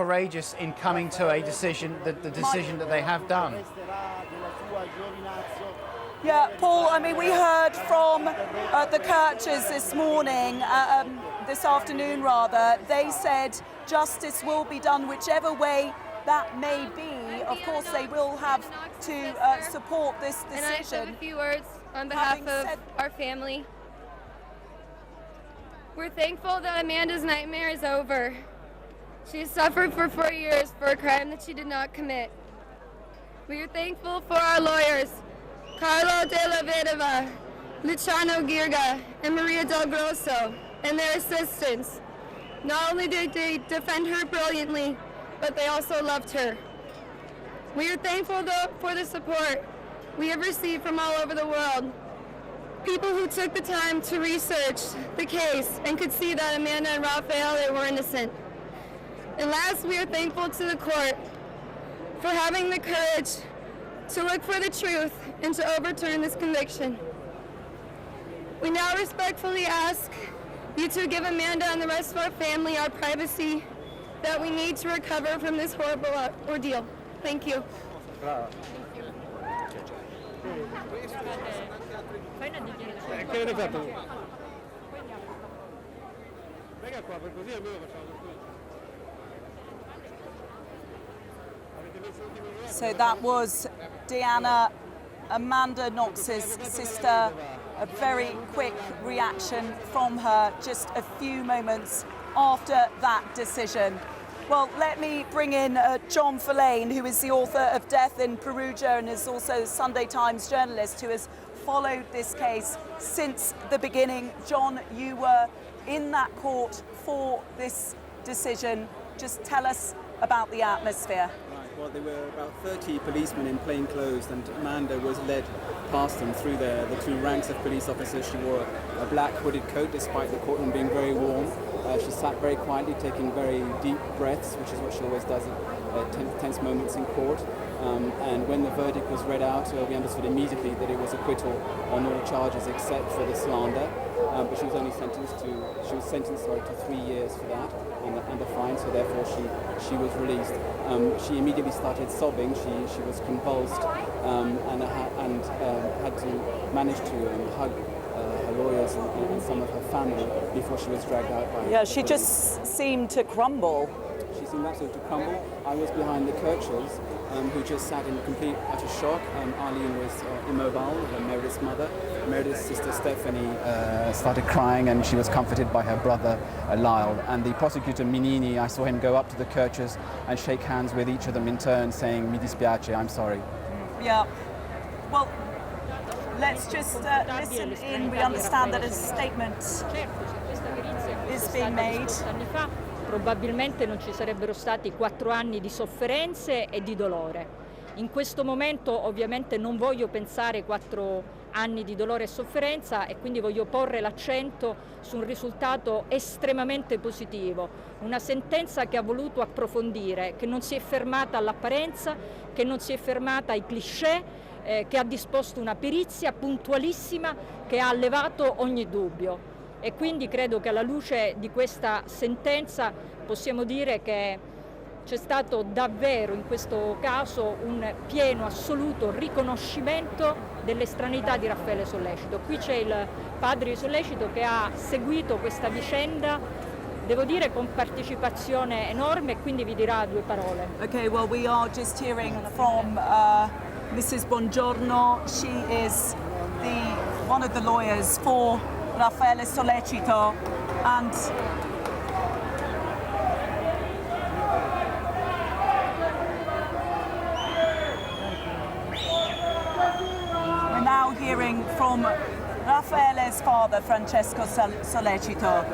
Courageous in coming to a decision, the decision that they have done. Yeah, Paul, I mean, we heard from the Kirchers this morning, this afternoon rather. They said justice will be done whichever way that may be. Of course, they will have to support this decision. And I just have a few words on behalf of our family. We're thankful that Amanda's nightmare is over. She suffered for 4 years for a crime that she did not commit. We are thankful for our lawyers, Carlo Della Vedova, Luciano Girga, and Maria Del Grosso, and their assistants. Not only did they defend her brilliantly, but they also loved her. We are thankful for the support we have received from all over the world. People who took the time to research the case and could see that Amanda and Raffaele were innocent. And last, we are thankful to the court for having the courage to look for the truth and to overturn this conviction. We now respectfully ask you to give Amanda and the rest of our family our privacy that we need to recover from this horrible ordeal. Thank you. So that was Amanda Knox's sister. A very quick reaction from her just a few moments after that decision. Well, let me bring in John Verlaine, who is the author of Death in Perugia and is also a Sunday Times journalist who has followed this case since the beginning. John, you were in that court for this decision. Just tell us about the atmosphere. Right, well, there were about 30 policemen in plain clothes, and Amanda was led past them through the two ranks of police officers. She wore a black hooded coat despite the courtroom being very warm. She sat very quietly, taking very deep breaths, which is what she always does at tense moments in court. And when the verdict was read out, we understood immediately that it was acquittal on all charges except for the slander. But she was only sentenced to 3 years for that and a fine, so therefore she was released. She immediately started sobbing. She was convulsed and had to manage to hug her lawyers and some of her family before she was dragged out by Yeah, she just seemed to crumble. She seemed absolutely to crumble. I was behind the Kirchers, who just sat in complete utter shock. Arlene was immobile, Meredith's mother. Meredith's sister Stephanie started crying, and she was comforted by her brother Lyle. And the prosecutor Minini, I saw him go up to the Kirchers and shake hands with each of them in turn, saying, "Mi dispiace, I'm sorry." Yeah. Well, let's just listen in. We understand that a statement is being made. Probabilmente non ci sarebbero stati 4 anni di sofferenze e di dolore. In questo momento ovviamente non voglio pensare 4 anni di dolore e sofferenza, e quindi voglio porre l'accento su un risultato estremamente positivo, una sentenza che ha voluto approfondire, che non si è fermata all'apparenza, che non si è fermata ai cliché, che ha disposto una perizia puntualissima che ha levato ogni dubbio. E quindi credo che alla luce di questa sentenza possiamo dire che c'è stato davvero in questo caso un pieno, assoluto riconoscimento dell'estraneità di Raffaele Sollecito. Qui c'è il padre di Sollecito che ha seguito questa vicenda, devo dire, con partecipazione enorme, e quindi vi dirà 2 parole. Okay, well, we are just hearing from Mrs. Bongiorno. She is one of the lawyers for Raffaele Sollecito, and we're now hearing from Raffaele's father, Francesco Sollecito.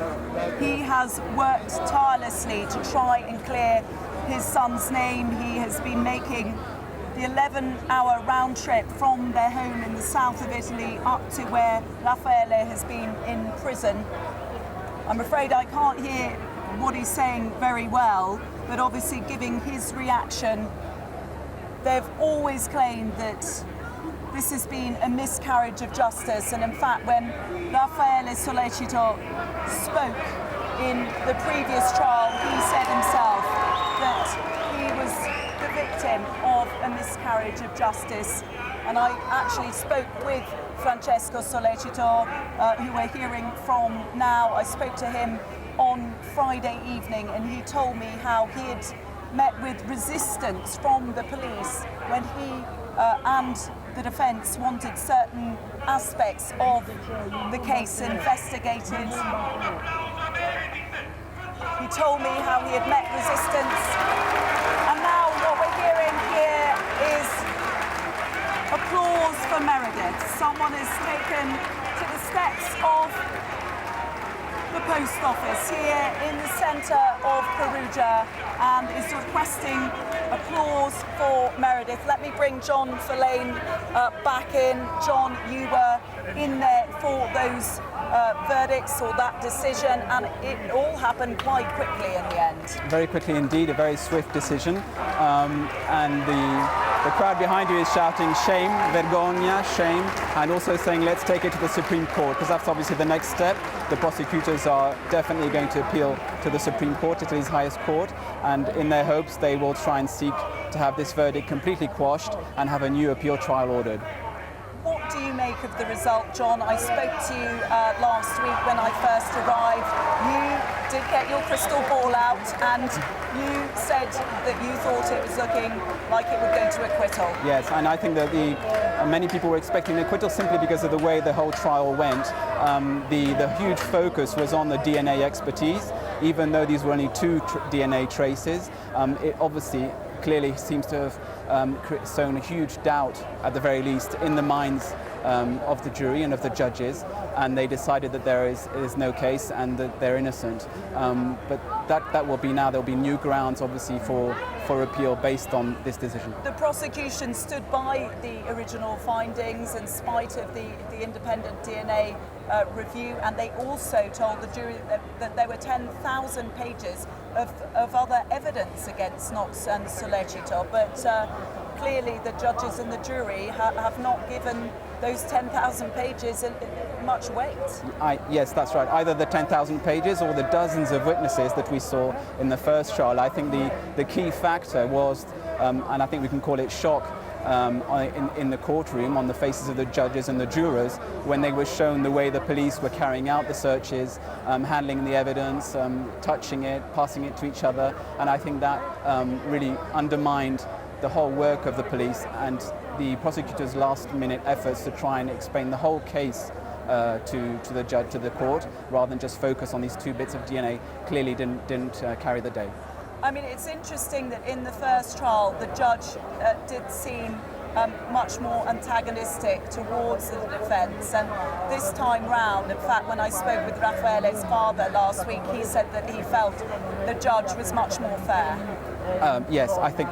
He has worked tirelessly to try and clear his son's name. He has been making the 11-hour round trip from their home in the south of Italy up to where Raffaele has been in prison. I'm afraid I can't hear what he's saying very well, but obviously giving his reaction. They've always claimed that this has been a miscarriage of justice, and in fact when Raffaele Sollecito spoke in the previous trial, he said himself that he was the victim of a miscarriage of justice. And I actually spoke with Francesco Sollecito, who we're hearing from now. I spoke to him on Friday evening, and he told me how he had met with resistance from the police when he and the defence wanted certain aspects of the case investigated. He told me how he had met resistance, and now what we're hearing here is applause for Meredith. Someone has taken to the steps of the post office here in the centre of Perugia and is requesting applause for Meredith. Let me bring John Verlaine back in. John, you were in there for those verdicts or that decision, and it all happened quite quickly in the end. Very quickly indeed, a very swift decision, and the crowd behind you is shouting shame, vergogna, shame, and also saying let's take it to the Supreme Court, because that's obviously the next step. The prosecutors are definitely going to appeal to the Supreme Court, Italy's highest court, and in their hopes they will try and seek to have this verdict completely quashed and have a new appeal trial ordered. What do you make of the result, John? I spoke to you last week when I first arrived. You did get your crystal ball out and you said that you thought it was looking like it would go to acquittal. Yes, and I think that many people were expecting acquittal simply because of the way the whole trial went. The huge focus was on the DNA expertise, even though these were only two DNA traces. It obviously clearly seems to have sown a huge doubt, at the very least, in the minds of the jury and of the judges, and they decided that there is no case and that they're innocent. But that will be now, there'll be new grounds, obviously, for appeal based on this decision. The prosecution stood by the original findings in spite of the independent DNA review, and they also told the jury that there were 10,000 pages of other evidence against Knox and Sollecito, but clearly the judges and the jury have not given those 10,000 pages much weight. Yes, that's right. Either the 10,000 pages or the dozens of witnesses that we saw in the first trial. I think the key factor was, and I think we can call it shock, in the courtroom on the faces of the judges and the jurors when they were shown the way the police were carrying out the searches, handling the evidence, touching it, passing it to each other, and I think that really undermined the whole work of the police and the prosecutor's last-minute efforts to try and explain the whole case to the judge, to the court, rather than just focus on these two bits of DNA, clearly didn't carry the day. I mean, it's interesting that in the first trial, the judge did seem much more antagonistic towards the defence, and this time round, in fact, when I spoke with Raffaele's father last week, he said that he felt the judge was much more fair. Yes, I think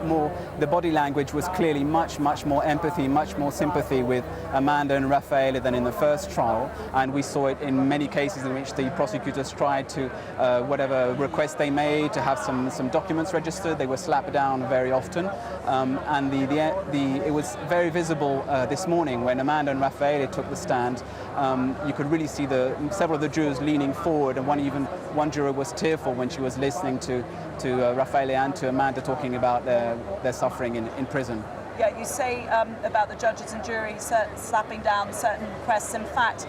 more the body language was clearly much more empathy, much more sympathy with Amanda and Raffaele than in the first trial, and we saw it in many cases in which the prosecutors tried to, whatever request they made, to have some documents registered, they were slapped down very often, and it was very visible this morning when Amanda and Raffaele took the stand. You could really see several of the jurors leaning forward, and one juror was tearful when she was listening to Raffaele and to Amanda talking about their suffering in prison. Yeah, you say about the judges and juries slapping down certain requests. In fact,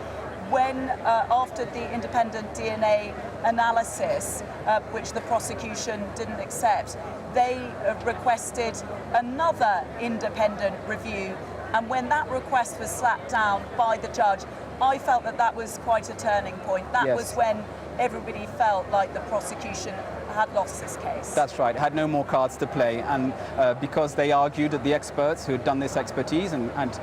when after the independent DNA analysis, which the prosecution didn't accept, they requested another independent review, and when that request was slapped down by the judge, I felt that was quite a turning point. That was when everybody felt like the prosecution had lost this case. That's right, had no more cards to play, and because they argued that the experts who had done this expertise and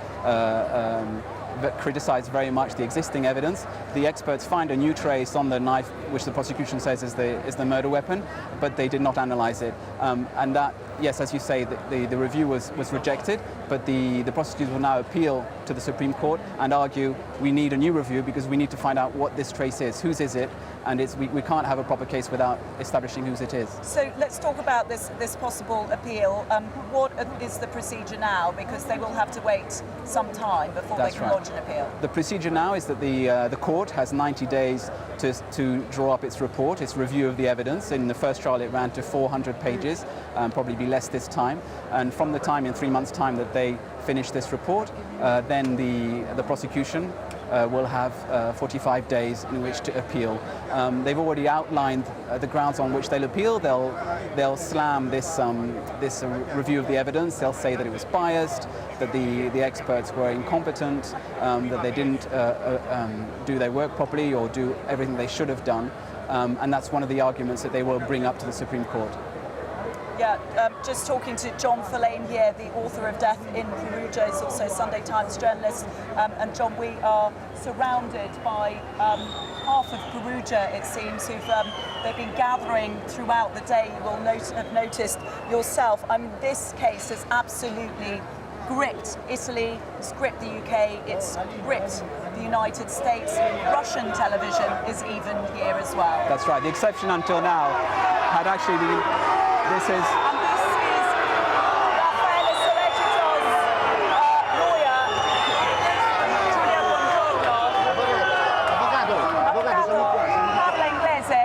criticised very much the existing evidence, the experts find a new trace on the knife, which the prosecution says is the murder weapon, but they did not analyse it, and that, yes, as you say, the review was rejected, but the prosecutors will now appeal to the Supreme Court and argue we need a new review because we need to find out what this trace is, whose is it, and we can't have a proper case without establishing whose it is. So let's talk about this possible appeal. What is the procedure now? Because they will have to wait some time before they can lodge an appeal. The procedure now is that the court has 90 days to draw up its report, its review of the evidence. In the first trial it ran to 400 pages, probably be less this time. And from the time, in 3 months' time, that they finish this report, then the prosecution will have 45 days in which to appeal. They've already outlined the grounds on which they'll appeal. They'll slam this review of the evidence. They'll say that it was biased, that the experts were incompetent, that they didn't do their work properly or do everything they should have done. And that's one of the arguments that they will bring up to the Supreme Court. Yeah, just talking to John Verlaine here, the author of Death in Perugia, is also a Sunday Times journalist. And John, we are surrounded by half of Perugia, it seems, they've been gathering throughout the day. You will have noticed yourself. I mean, this case has absolutely gripped Italy, it's gripped the UK, it's gripped the United States. Russian television is even here as well. That's right. The exception until now had actually been... This is Raffaele Sollecito's lawyer, Giulia Buongiorno. Parla inglese?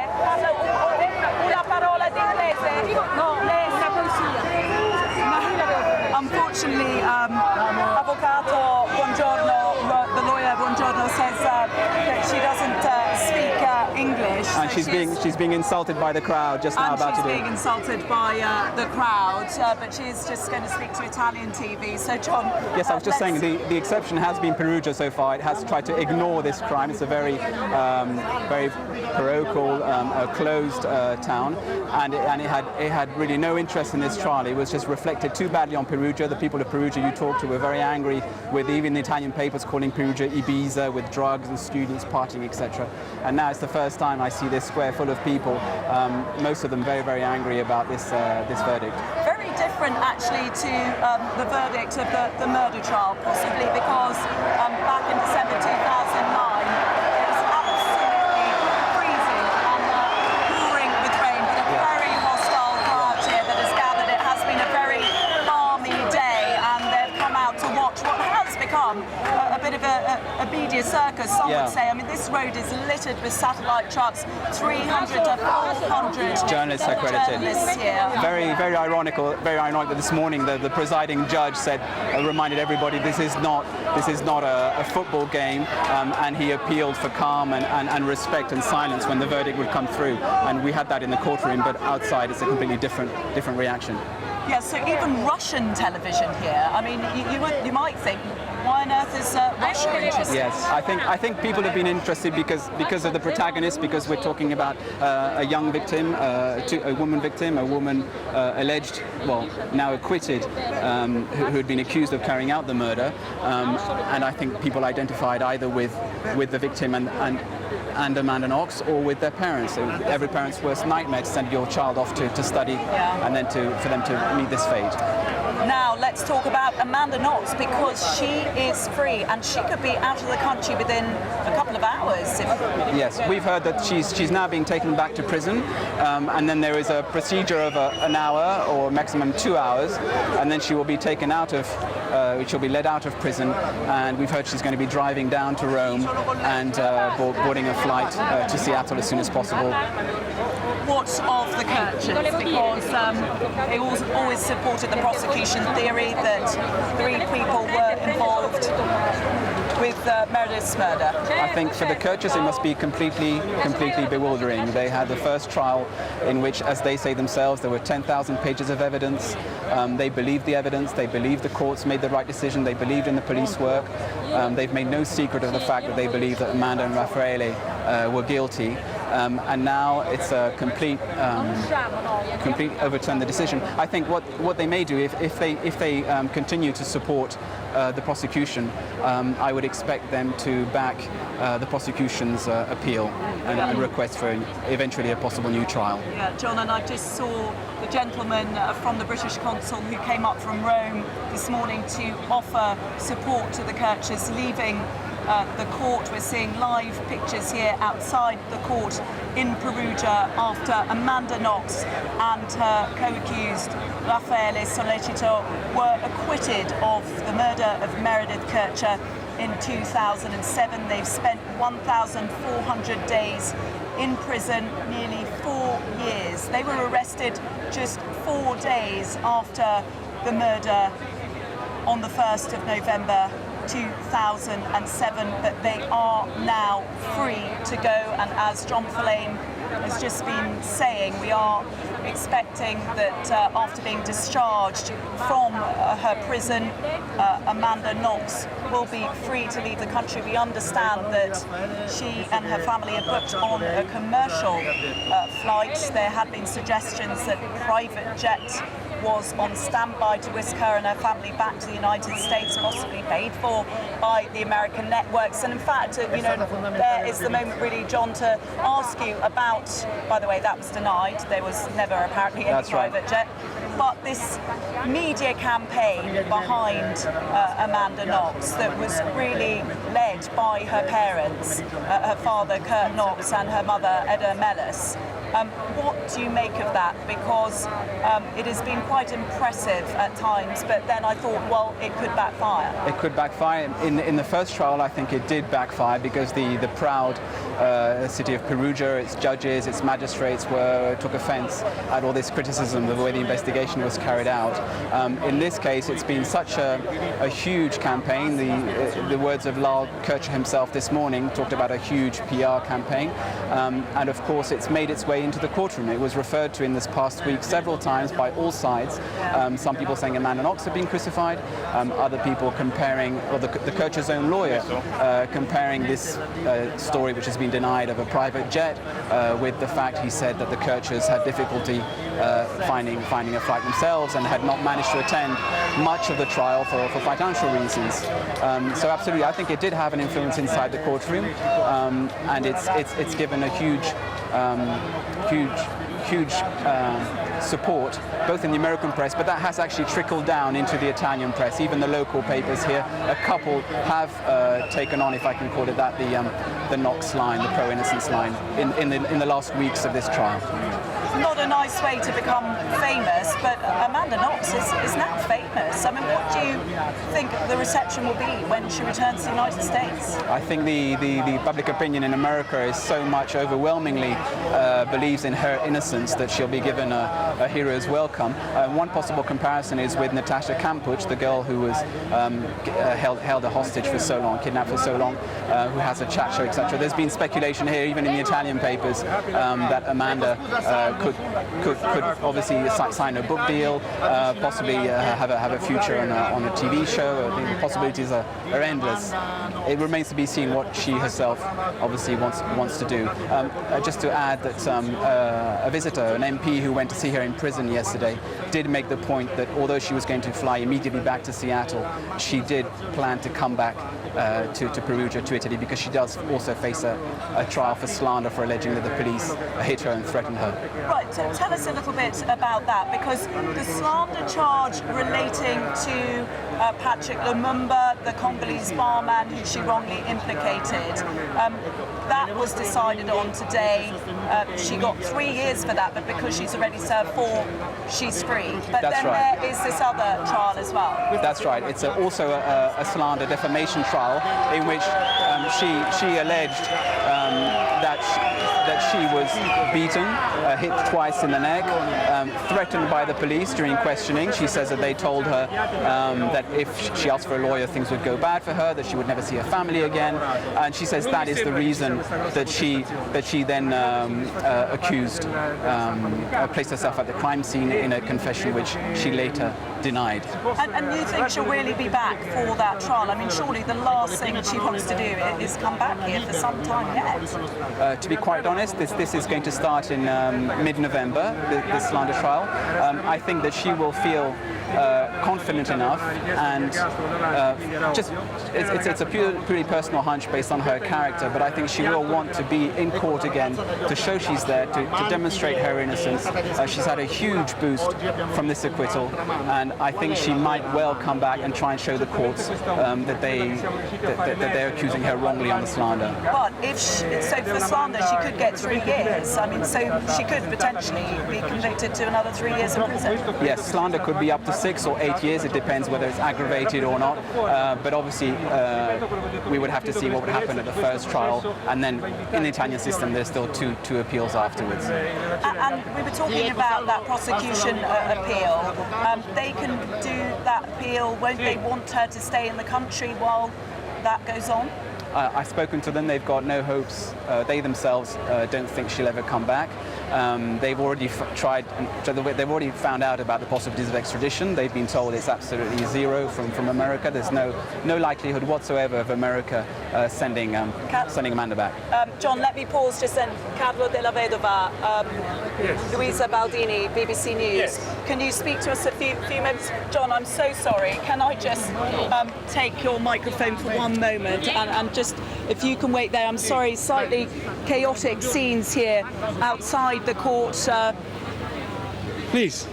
Una parola di inglese? No, una poesia. Unfortunately, Avvocato Buongiorno, the lawyer Buongiorno, says that she doesn't speak English. And so she's being insulted by the crowd just now about to do. She's being insulted by the crowd, but she's just going to speak to Italian TV. So, John. Yes, I was just saying the exception has been Perugia so far. It has tried to ignore this crime. It's a very parochial, closed town, and it had really no interest in this trial. It was just reflected too badly on Perugia. The people of Perugia you talked to were very angry with even the Italian papers calling Perugia Ibiza, with drugs and students partying, etc. And now it's the first time I see this square full of people, most of them very, very angry about this verdict. Very different, actually, to the verdict of the murder trial, possibly because back in December 2009, it was absolutely freezing and pouring with rain, with a very hostile crowd here that has gathered. It has been a very balmy day, and they've come out to watch what has become a bit of a media circus, some would say. I mean, this road is littered with satellite trucks, 300 to 400 journalists accredited. Here. Very ironic that this morning the presiding judge reminded everybody this is not a football game, and he appealed for calm and respect and silence when the verdict would come through. And we had that in the courtroom, but outside it's a completely different reaction. Yeah, so even Russian television here. I mean, you might think, why on earth is Russia interested? Yes, I think people have been interested because of the protagonist, because we're talking about a young victim, a woman victim, a woman alleged, well, now acquitted, who had been accused of carrying out the murder, and I think people identified either with the victim and Amanda Knox, or with their parents. So every parent's worst nightmare to send your child off to study, and then for them to meet this fate. Now let's talk about Amanda Knox, because she is free and she could be out of the country within a couple of hours. Yes, we've heard that she's now being taken back to prison, and then there is a procedure of an hour or maximum 2 hours, and then she will be taken out of, she'll be led out of prison, and we've heard she's going to be driving down to Rome and boarding a flight to Seattle as soon as possible. What of the Kirchens? Because they always supported the prosecution theory that 3 people were involved with Meredith's murder. I think for the Kirchens it must be completely bewildering. They had the first trial in which, as they say themselves, there were 10,000 pages of evidence. They believed the evidence, they believed the courts made the right decision, they believed in the police work. They've made no secret of the fact that they believe that Amanda and Raffaele were guilty. And now it's a complete overturn the decision. I think what they may do, if they continue to support the prosecution, I would expect them to back the prosecution's appeal and request for eventually a possible new trial. Yeah, John, and I just saw the gentleman from the British consul who came up from Rome this morning to offer support to the Kirchens leaving the court. We're seeing live pictures here outside the court in Perugia after Amanda Knox and her co-accused Raffaele Sollecito were acquitted of the murder of Meredith Kircher in 2007. They've spent 1,400 days in prison, nearly 4 years. They were arrested just 4 days after the murder on the 1st of November 2007, but they are now free to go. And as John Folane has just been saying, we are expecting that after being discharged from her prison, Amanda Knox will be free to leave the country. We understand that she and her family are booked on a commercial flight. There had been suggestions that a private jet was on standby to whisk her and her family back to the United States, possibly paid for by the American networks. And in fact, there is the moment really, John, to ask you about, by the way, that was denied. There was never apparently any private jet. But this media campaign behind Amanda Knox that was really led by her parents, her father, Kurt Knox, and her mother, Edda Mellis. What do you make of that? Because it has been quite impressive at times, but then I thought, well, it could backfire. It could backfire. In the first trial, I think it did backfire because the proud city of Perugia, its judges, its magistrates took offence at all this criticism of the way the investigation was carried out. In this case, it's been such a huge campaign. The words of Lyle Kircher himself this morning talked about a huge PR campaign, and of course, it's made its way into the courtroom. It was referred to in this past week several times by all sides. Some people saying Amanda Knox had been crucified, other people comparing, or the Kircher's own lawyer comparing this story, which has been denied, of a private jet with the fact he said that the Kirchers had difficulty finding a flight themselves and had not managed to attend much of the trial for financial reasons. So absolutely, I think it did have an influence inside the courtroom, and it's given a huge support both in the American press, but that has actually trickled down into the Italian press. Even the local papers here, a couple have taken on, if I can call it that, the Knox line, the pro-innocence line, in the last weeks of this trial. Not a nice way to become famous, but Amanda Knox is now famous. I mean, what do you think the reception will be when she returns to the United States? I think the public opinion in America is so much overwhelmingly believes in her innocence that she'll be given a hero's welcome. One possible comparison is with Natasha Kampusch, the girl who was held a hostage for so long, kidnapped for so long, who has a chat show, etc. There's been speculation here, even in the Italian papers, that Amanda could obviously sign a book deal, possibly have a future on a TV show. The possibilities are endless. It remains to be seen what she herself obviously wants to do. Just to add that a visitor, an MP who went to see her in prison yesterday, did make the point that although she was going to fly immediately back to Seattle, she did plan to come back to Perugia, to Italy, because she does also face a trial for slander for alleging that the police hit her and threatened her. Right, so tell us a little bit about that, because the slander charge relating to Patrick Lumumba, the Congolese barman who she wrongly implicated, that was decided on today. She got 3 years for that, but because she's already served 4, she's free. But That's then right. There is this other trial as well. That's right. It's also a slander defamation trial in which she alleged that she was beaten, hit twice in the neck, threatened by the police during questioning. She says that they told her that if she asked for a lawyer, things would go bad for her, that she would never see her family again. And she says that is the reason that she then accused, placed herself at the crime scene in a confession which she later denied. And you think she'll really be back for that trial? I mean, surely the last thing she wants to do is come back here for some time yet. To be quite honest, this is going to start in mid-November, the slander trial. I think that she will feel confident enough, and it's a purely personal hunch based on her character, but I think she will want to be in court again to show she's there, to demonstrate her innocence. She's had a huge boost from this acquittal, and I think she might well come back and try and show the courts that they're accusing her wrongly on the slander. But so for slander, she could get 3 years. I mean, so she could potentially be convicted to another 3 years in prison. Yes, slander could be up to 6 or 8 years. It depends whether it's aggravated or not. But obviously, we would have to see what would happen at the first trial, and then in the Italian system, there's still two appeals afterwards. And we were talking about that prosecution appeal. They can do that appeal. Won't they want her to stay in the country while that goes on? I've spoken to them. They've got no hopes. They themselves don't think she'll ever come back. They've already tried. They've already found out about the possibilities of extradition. They've been told it's absolutely zero from America. There's no likelihood whatsoever of America sending Amanda back. John, let me pause just then. Carlo Della Vedova, Luisa Baldini, BBC News. Yes. Can you speak to us a few minutes? John, I'm so sorry. Can I just take your microphone for one moment and just, if you can wait there. I'm sorry, slightly chaotic scenes here outside the court. Please.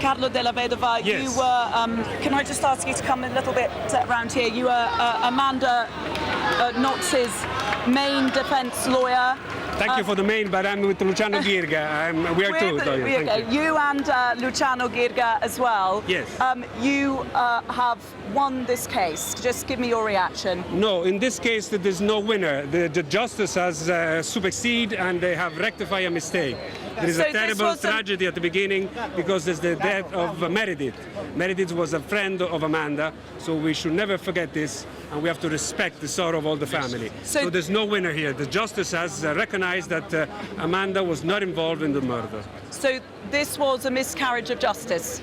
Carlo Della Vedova, Yes. you were, can I just ask you to come a little bit around here? You were Amanda Knox's main defence lawyer. Thank you for the main, but I'm with Luciano Girga. We are two. Thank you. You and Luciano Girga as well. Yes. You have won this case. Just give me your reaction. No, in this case, there's no winner. The justice has superseded, and they have rectified a mistake. There is So a this terrible was tragedy at the beginning because there's the death of Meredith. Meredith was a friend of Amanda, so we should never forget this, and we have to respect the sorrow of all the family. So there's no winner here. The justice has recognized that Amanda was not involved in the murder. So this was a miscarriage of justice.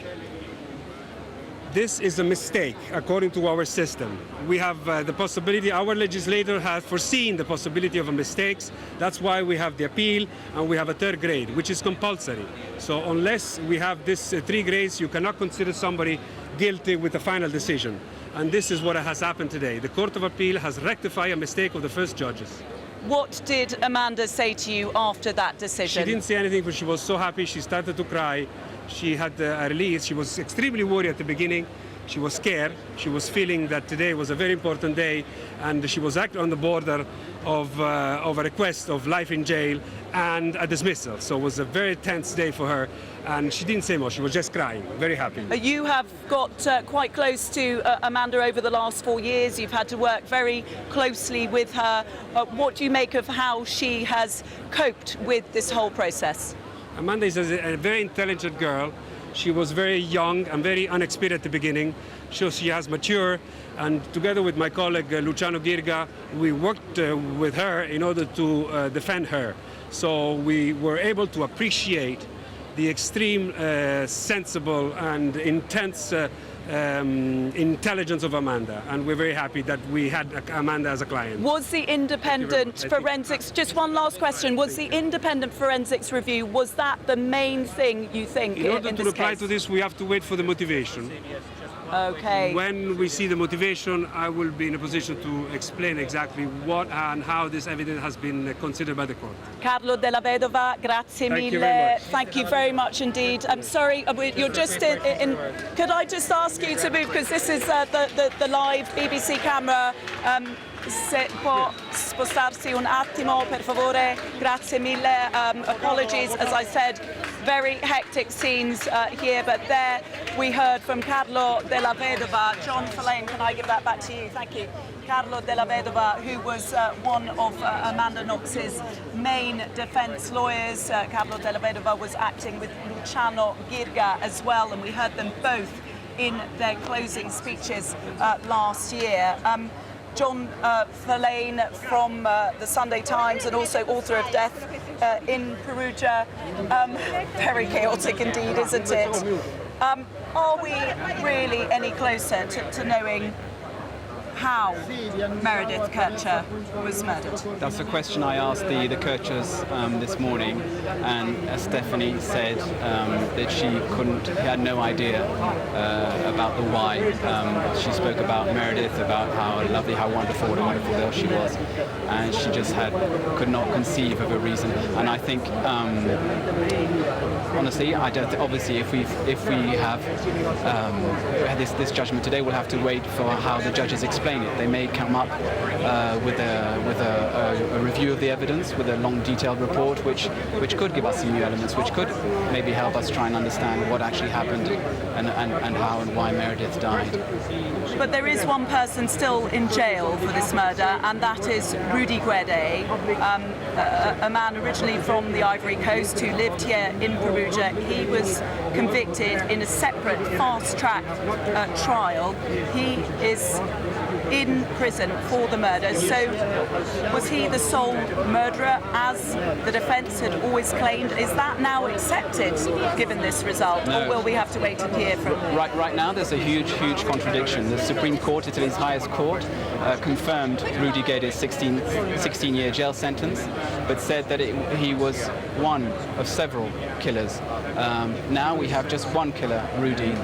This is a mistake, according to our system. We have the possibility, our legislator has foreseen the possibility of mistakes. That's why we have the appeal, and we have a third grade, which is compulsory. So unless we have this 3 grades, you cannot consider somebody guilty with a final decision. And this is what has happened today. The Court of Appeal has rectified a mistake of the first judges. What did Amanda say to you after that decision? She didn't say anything, but she was so happy. She started to cry. She had a release. She was extremely worried at the beginning. She was scared. She was feeling that today was a very important day, and she was actually on the border of a request of life in jail and a dismissal. So it was a very tense day for her, and she didn't say much. She was just crying, very happy. You have got quite close to Amanda over the last 4 years. You've had to work very closely with her. What do you make of how she has coped with this whole process? Amanda is a very intelligent girl. She was very young and very unexperienced at the beginning, so she has matured. And together with my colleague Luciano Girga, we worked with her in order to defend her. So we were able to appreciate the extreme, sensible and intense intelligence of Amanda, and we're very happy that we had Amanda as a client. Was the independent forensics, just one last question, was the independent forensics review, was that the main thing you think in this case? In order to reply to this, we have to wait for the motivation. Okay. When we see the motivation, I will be in a position to explain exactly what and how this evidence has been considered by the court. Carlo Della Vedova, grazie Thank you mille. very much. Thank you very much indeed. I'm sorry, you're just in. Could I just ask you to move, because this is the live BBC camera. Se può spostarsi un attimo, per favore. Grazie mille. Apologies, as I said, very hectic scenes here, but there we heard from Carlo Della Vedova. John Verlaine, can I give that back to you? Thank you. Carlo Della Vedova, who was one of Amanda Knox's main defence lawyers. Carlo Della Vedova was acting with Luciano Girga as well, and we heard them both in their closing speeches last year. John Verlaine from the Sunday Times and also author of Death in Perugia. Very chaotic indeed, isn't it? Are we really any closer to knowing how Meredith Kircher was murdered? That's a question I asked the Kirchers this morning, and Stephanie said that she had no idea about the why. She spoke about Meredith, about how lovely, how wonderful, what a wonderful girl she was, and she just could not conceive of a reason. And I think, honestly, obviously, if we have this judgment today, we'll have to wait for how the judges explain explain it. They may come up with a review of the evidence, with a long, detailed report, which could give us some new elements, which could maybe help us try and understand what actually happened and how and why Meredith died. But there is one person still in jail for this murder, and that is Rudy Guede, a man originally from the Ivory Coast who lived here in Perugia. He was convicted in a separate fast-track trial. He is in prison for the murder. So was he the sole murderer, as the defence had always claimed? Is that now accepted, given this result, No. or will we have to wait and hear from him? Right now, there's a huge contradiction. The Supreme Court, Italy's highest court, confirmed Rudy Guede's 16-year jail sentence, but said that he was one of several killers. Now we have just one killer, Rudy.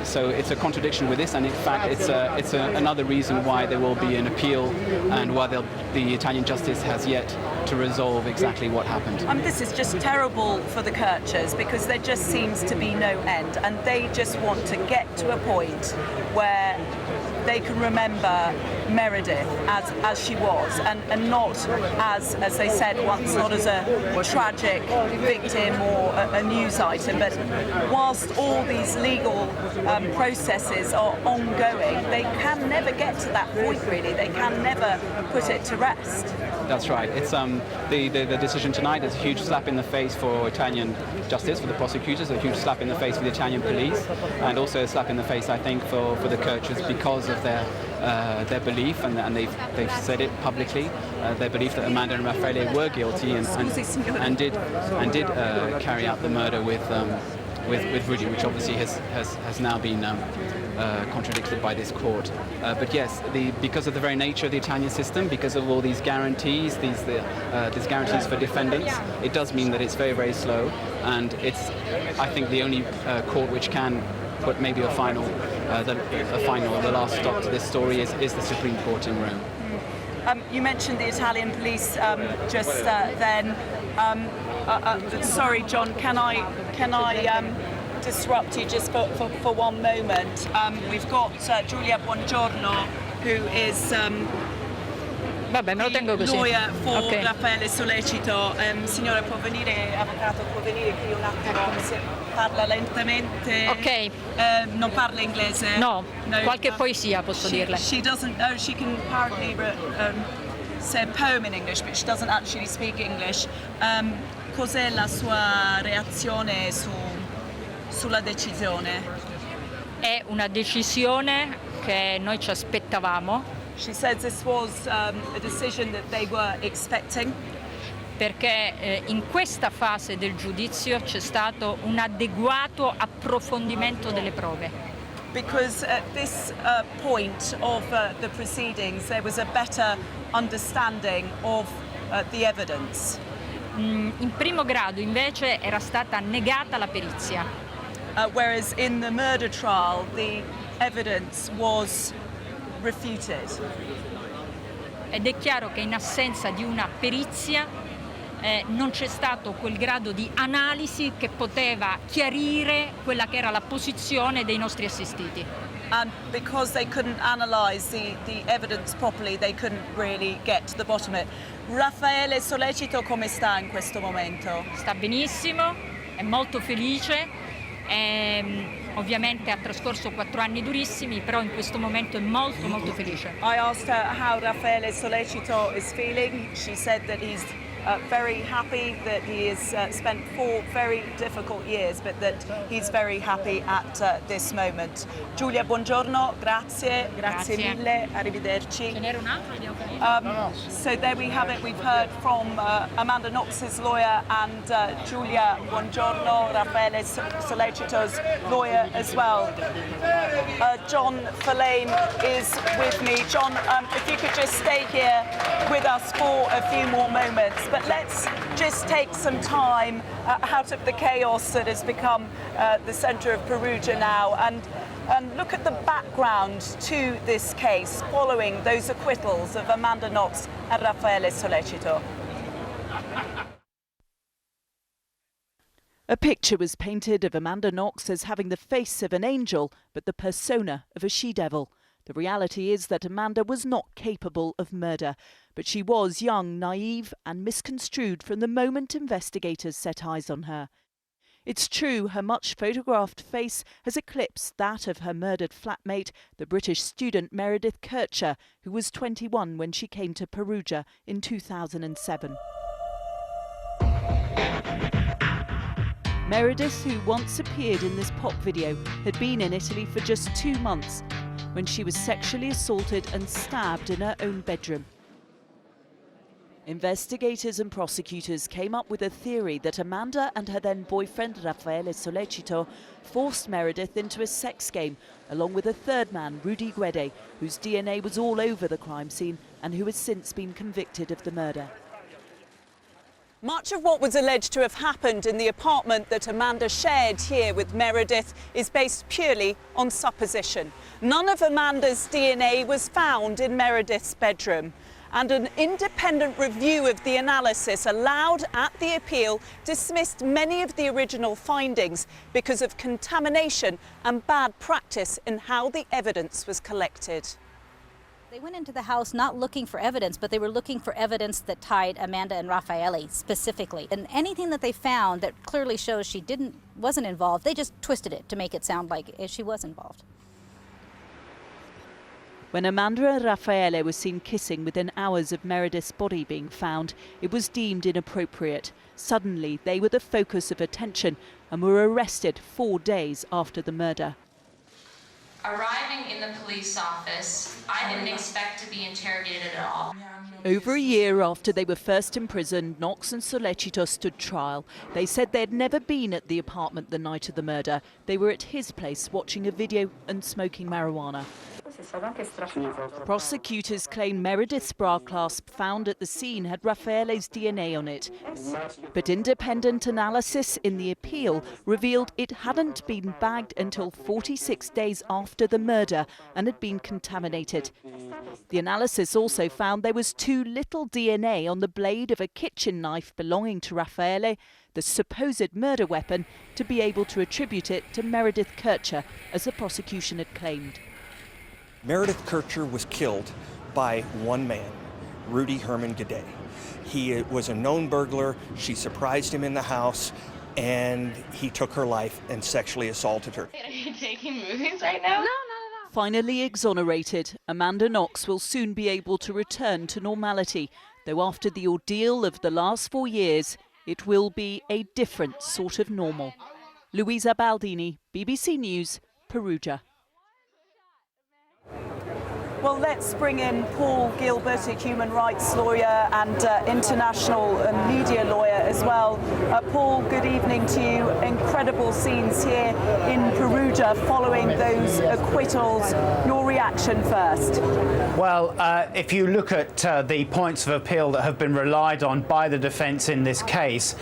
So it's a contradiction with this, and in fact, it's another reason why there will be an appeal, and why the Italian justice has yet to resolve exactly what happened. This is just terrible for the Kirchers, because there just seems to be no end, and they just want to get to a point where they can remember Meredith as she was, and not as they said once, not as a tragic victim or a news item, but whilst all these legal processes are ongoing, they can never get to that point, really. They can never put it to rest. That's right. It's the decision tonight is a huge slap in the face for Italian justice, for the prosecutors, a huge slap in the face for the Italian police, and also a slap in the face, I think, for the Kirchers, because of their belief, and they've said it publicly, their belief that Amanda and Raffaele were guilty and did carry out the murder with Rudy, which obviously has now been contradicted by this court. But yes, because of the very nature of the Italian system, because of all these guarantees, these guarantees for defendants, it does mean that it's very, very slow, and it's, I think, the only court which can put maybe the last stop to this story is the Supreme Court in Rome. You mentioned the Italian police just then. Sorry, John, can I disrupt you just for one moment? We've got Giulia Buongiorno, who is Vabbè, me lo tengo così. lawyer for Ok. Raffaele Sollecito. Signora, può venire, avvocato, può venire qui un attimo, se parla lentamente. Ok. Non parla inglese? No, qualche poesia posso dirle. She doesn't know. She can apparently say a poem in English, but she doesn't actually speak English. Cos'è la sua reazione sulla decisione? È una decisione che noi ci aspettavamo, She says this was a decision that they were expecting, perché in questa fase del giudizio c'è stato un adeguato approfondimento delle prove. because at this point of the proceedings there was a better understanding of the evidence. In primo grado invece era stata negata la perizia. Whereas in the murder trial the evidence was refuted. Ed è chiaro che in assenza di una perizia non c'è stato quel grado di analisi che poteva chiarire quella che era la posizione dei nostri assistiti. And because they couldn't analyse the evidence properly, they couldn't really get to the bottom of it. Raffaele Sollecito come sta in questo momento? Sta benissimo, è molto felice, ovviamente ha trascorso 4 anni durissimi, però in questo momento è molto molto felice. I asked her how Raffaele Sollecito is feeling. She said that he's very happy, that he has spent 4 very difficult years, but that he's very happy at this moment. Giulia, buongiorno, grazie mille, arrivederci. Ce n'era un altro? So there we have it. We've heard from Amanda Knox's lawyer and Giulia Buongiorno, Raffaele Sollecito's lawyer as well. John Verlaine is with me. John, if you could just stay here with us for a few more moments. But let's just take some time out of the chaos that has become the centre of Perugia now and look at the background to this case following those acquittals of Amanda Knox and Raffaele Sollecito. A picture was painted of Amanda Knox as having the face of an angel but the persona of a she-devil. The reality is that Amanda was not capable of murder, but she was young, naive and misconstrued from the moment investigators set eyes on her. It's true her much photographed face has eclipsed that of her murdered flatmate, the British student Meredith Kircher, who was 21 when she came to Perugia in 2007. Meredith, who once appeared in this pop video, had been in Italy for just 2 months when she was sexually assaulted and stabbed in her own bedroom. Investigators and prosecutors came up with a theory that Amanda and her then boyfriend Raffaele Sollecito forced Meredith into a sex game, along with a third man, Rudy Guede, whose DNA was all over the crime scene and who has since been convicted of the murder. Much of what was alleged to have happened in the apartment that Amanda shared here with Meredith is based purely on supposition. None of Amanda's DNA was found in Meredith's bedroom, and an independent review of the analysis allowed at the appeal dismissed many of the original findings because of contamination and bad practice in how the evidence was collected. They went into the house not looking for evidence, but they were looking for evidence that tied Amanda and Raffaele specifically. And anything that they found that clearly shows she wasn't involved, they just twisted it to make it sound like she was involved. When Amanda and Raffaele were seen kissing within hours of Meredith's body being found, it was deemed inappropriate. Suddenly, they were the focus of attention and were arrested 4 days after the murder. Arriving in the police office, I didn't expect to be interrogated at all. Over a year after they were first imprisoned, Knox and Sollecito stood trial. They said they'd never been at the apartment the night of the murder. They were at his place watching a video and smoking marijuana. Prosecutors claim Meredith's bra clasp found at the scene had Raffaele's DNA on it. But independent analysis in the appeal revealed it hadn't been bagged until 46 days after the murder and had been contaminated. The analysis also found there was too little DNA on the blade of a kitchen knife belonging to Raffaele, the supposed murder weapon, to be able to attribute it to Meredith Kircher, as the prosecution had claimed. Meredith Kircher was killed by one man, Rudy Herman Guede. He was a known burglar. She surprised him in the house, and he took her life and sexually assaulted her. Are you taking movies right now? No. Finally exonerated, Amanda Knox will soon be able to return to normality, though after the ordeal of the last 4 years, it will be a different sort of normal. Luisa Baldini, BBC News, Perugia. Well, let's bring in Paul Gilbert, a human rights lawyer and international media lawyer as well. Paul, good evening to you. Incredible scenes here in Perugia following those acquittals. Your reaction first. Well, if you look at the points of appeal that have been relied on by the defence in this case,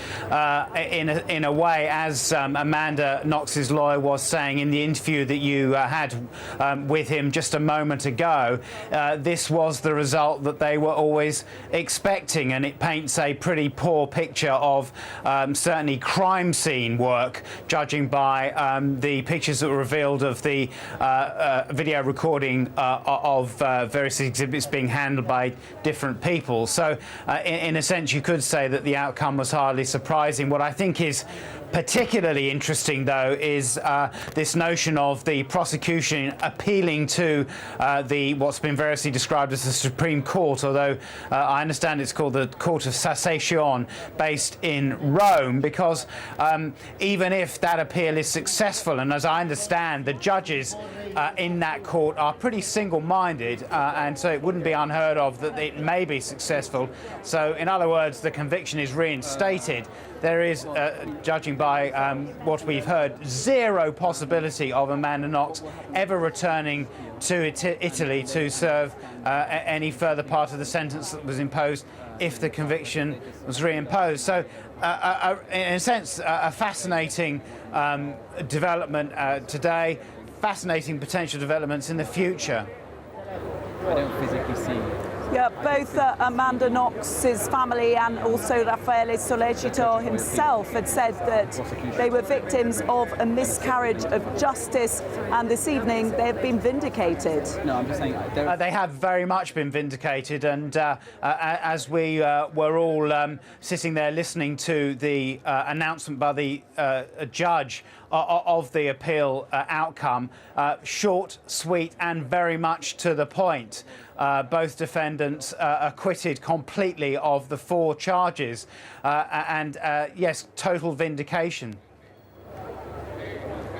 in a way, as Amanda Knox's lawyer was saying in the interview that you had with him just a moment ago, this was the result that they were always expecting, and it paints a pretty poor picture of certainly crime scene work, judging by the pictures that were revealed of the video recording of various exhibits being handled by different people. So in a sense you could say that the outcome was hardly surprising. What I think is particularly interesting, though, is this notion of the prosecution appealing to what's been variously described as the Supreme Court, although I understand it's called the Court of Cassation, based in Rome, because even if that appeal is successful, and as I understand, the judges in that court are pretty single-minded, and so it wouldn't be unheard of that it may be successful. So, in other words, the conviction is reinstated. There is, judging by what we've heard, zero possibility of Amanda Knox ever returning to Italy to serve any further part of the sentence that was imposed if the conviction was reimposed. So, in a sense, a fascinating development today, fascinating potential developments in the future. I don't physically see Yeah, both Amanda Knox's family and also Raffaele Sollecito himself had said that they were victims of a miscarriage of justice, and this evening they have been vindicated. No, I'm just saying they have very much been vindicated, and as we were all sitting there listening to the announcement by the judge of the appeal outcome, short, sweet, and very much to the point. Both defendants acquitted completely of the 4 charges, and yes, total vindication.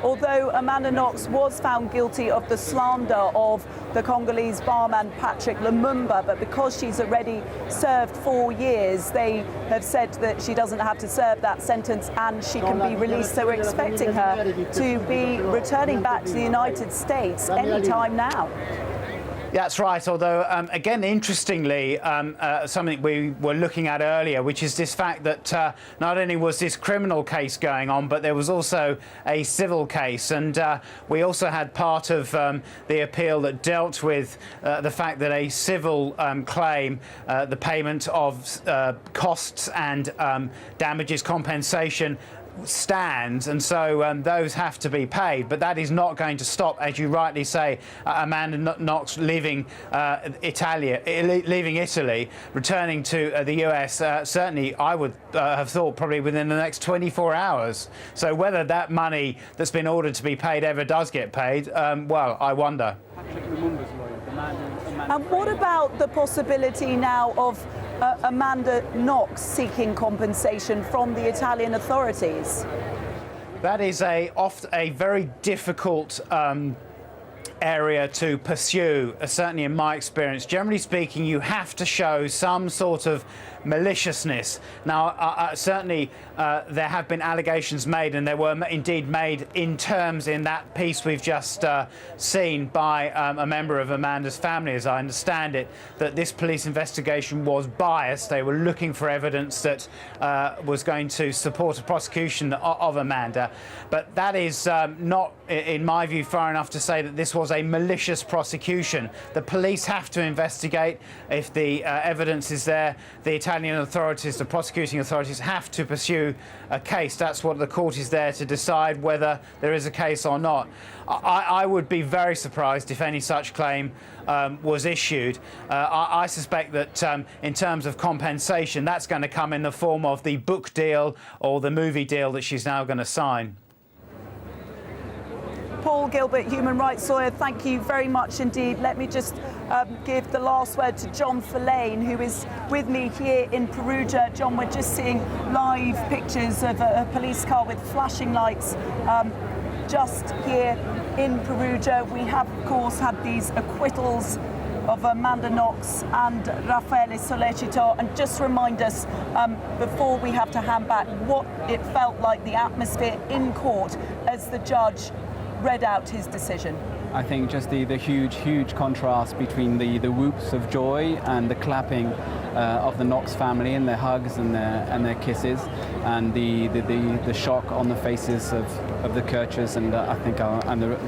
Although Amanda Knox was found guilty of the slander of the Congolese barman Patrick Lumumba, but because she's already served 4 years, they have said that she doesn't have to serve that sentence and she can be released. So we're expecting her to be returning back to the United States any time now. That's right, although, again, interestingly, something we were looking at earlier, which is this fact that not only was this criminal case going on, but there was also a civil case. And we also had part of the appeal that dealt with the fact that a civil claim, the payment of costs and damages compensation, stands, and so those have to be paid, but that is not going to stop, as you rightly say, Amanda Knox leaving Italy, returning to the US. Certainly, I would have thought probably within the next 24 hours. So whether that money that's been ordered to be paid ever does get paid, well, I wonder. And what about the possibility now of Amanda Knox seeking compensation from the Italian authorities? That is often a very difficult area to pursue, certainly in my experience. Generally speaking, you have to show some sort of maliciousness. Now, certainly there have been allegations made, and they were indeed made in terms in that piece we've just seen by a member of Amanda's family, as I understand it, that this police investigation was biased. They were looking for evidence that was going to support a prosecution of Amanda. But that is not, in my view, far enough to say that this was a malicious prosecution. The police have to investigate. If the evidence is there, the Italian authorities, the prosecuting authorities, have to pursue a case. That's what the court is there to decide, whether there is a case or not. I would be very surprised if any such claim was issued. I suspect that in terms of compensation, that's going to come in the form of the book deal or the movie deal that she's now going to sign. Paul Gilbert, human rights lawyer, thank you very much indeed. Let me just give the last word to John Verlaine, who is with me here in Perugia. John, we're just seeing live pictures of a police car with flashing lights just here in Perugia. We have, of course, had these acquittals of Amanda Knox and Raffaele Sollecito, and just remind us, before we have to hand back, what it felt like, the atmosphere in court as the judge read out his decision. I think just the huge contrast between the whoops of joy and the clapping of the Knox family, and their hugs and their kisses, and the shock on the faces of the Kirchers, and I think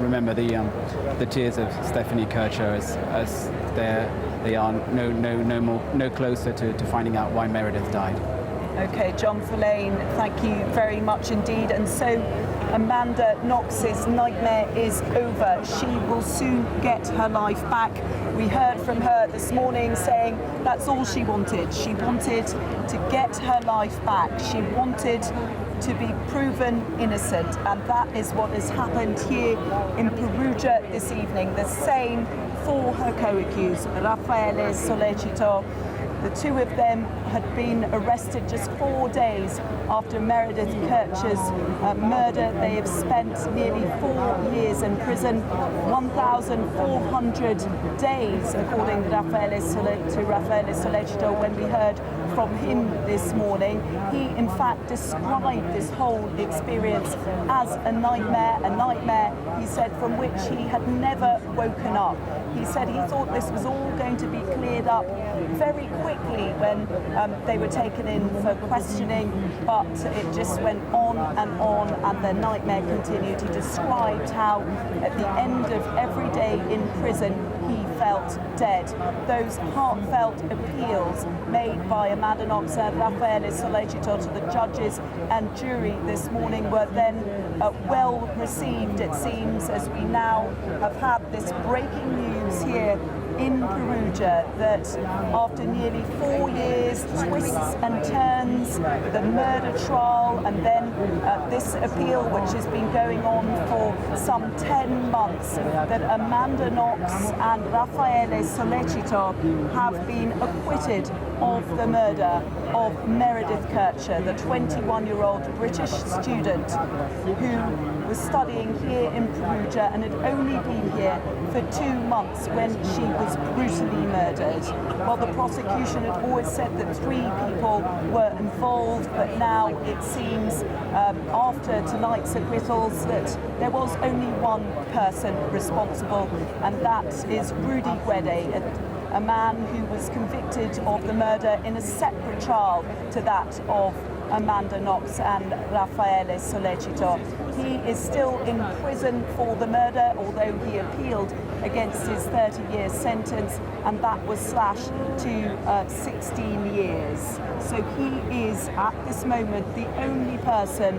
remember the tears of Stephanie Kircher as they are no closer to finding out why Meredith died. Okay, John Verlaine, thank you very much indeed. And so Amanda Knox's nightmare is over. She will soon get her life back. We heard from her this morning saying that's all she wanted. She wanted to get her life back. She wanted to be proven innocent, and that is what has happened here in Perugia this evening. The same for her co-accused, Raffaele Sollecito. The two of them had been arrested just 4 days after Meredith Kircher's murder. They have spent nearly 4 years in prison, 1,400 days, according to Raffaele Sollecito. When we heard from him this morning, he in fact described this whole experience as a nightmare, he said, from which he had never woken up. He said he thought this was all going to be cleared up very quickly quickly when they were taken in for questioning, but it just went on, and the nightmare continued. He described how at the end of every day in prison he felt dead. Those heartfelt appeals made by Amanda Knox and Raffaele Sollecito to the judges and jury this morning were then well received, it seems, as we now have had this breaking news here in Perugia that after nearly 4 years, twists and turns, the murder trial, and then this appeal which has been going on for some 10 months, that Amanda Knox and Raffaele Sollecito have been acquitted of the murder of Meredith Kircher, the 21-year-old British student who was studying here in Perugia and had only been here for 2 months when she was brutally murdered. Well, the prosecution had always said that 3 people were involved, but now it seems after tonight's acquittals that there was only one person responsible, and that is Rudy Guede, a man who was convicted of the murder in a separate trial to that of Amanda Knox and Raffaele Sollecito. He is still in prison for the murder, although he appealed against his 30-year sentence, and that was slashed to 16 years. So he is, at this moment, the only person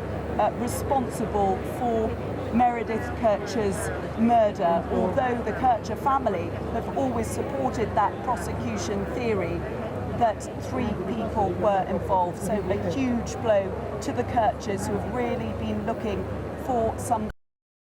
responsible for Meredith Kircher's murder, although the Kircher family have always supported that prosecution theory that 3 people were involved. So a huge blow to the Kirchers, who have really been looking for some